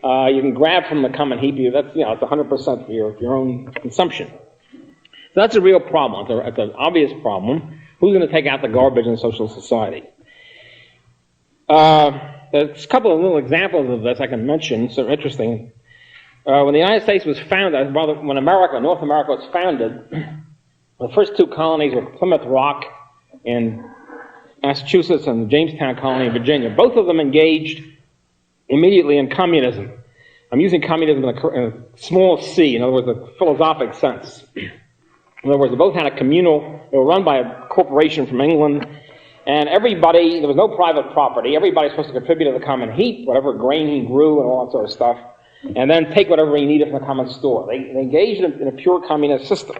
You can grab from the common heap. That's, it's 100% for your own consumption. So that's a real problem. It's an obvious problem. Who's going to take out the garbage in social society? There's a couple of little examples of this I can mention. So interesting. When the United States was founded, when North America was founded, the first two colonies were Plymouth Rock in Massachusetts and the Jamestown colony in Virginia. Both of them engaged immediately in communism. I'm using communism in a small c, in other words, a philosophic sense. In other words, they both had a communal, they were run by a corporation from England, and everybody, there was no private property, everybody was supposed to contribute to the common heap, whatever grain he grew and all that sort of stuff, and then take whatever he needed from the common store. They engaged in a pure communist system.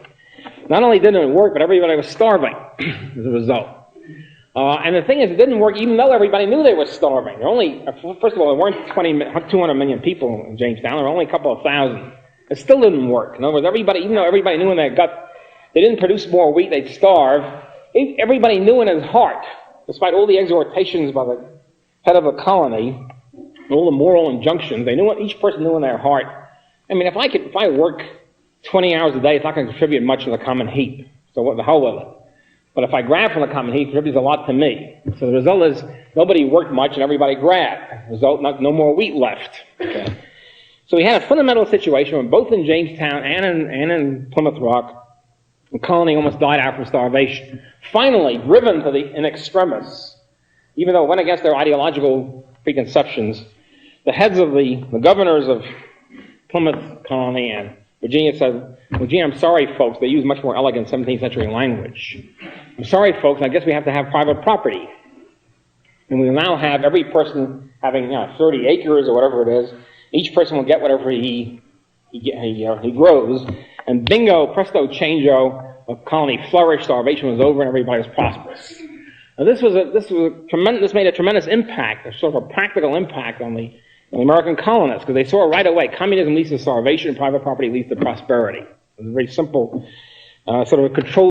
Not only didn't it work, but everybody was starving as a result. And the thing is, it didn't work even though everybody knew they were starving. First of all, there weren't 200 million people in Jamestown. There were only a couple of thousand. It still didn't work. In other words, even though everybody knew in their gut they didn't produce more wheat, they'd starve, everybody knew in his heart, despite all the exhortations by the head of the colony, all the moral injunctions, they knew what each person knew in their heart. I mean, if I work 20 hours a day, it's not going to contribute much to the common heap. So what the hell with it? But if I grab from the common heap, it contributes a lot to me. So the result is nobody worked much and everybody grabbed. The result, no more wheat left. Okay. So we had a fundamental situation where both in Jamestown and in Plymouth Rock, the colony almost died out from starvation. Finally, driven to the in extremis, even though it went against their ideological preconceptions, the heads of the governors of Plymouth colony and Virginia said, well, gee, I'm sorry, folks. They use much more elegant 17th century language. I'm sorry, folks. I guess we have to have private property. And we will now have every person having 30 acres or whatever it is. Each person will get whatever he grows. And bingo, presto, changeo, the colony flourished, starvation was over, and everybody was prosperous. Now this made a tremendous impact, a sort of a practical impact on the American colonists, because they saw right away communism leads to starvation, and private property leads to prosperity. It was a very simple sort of a control.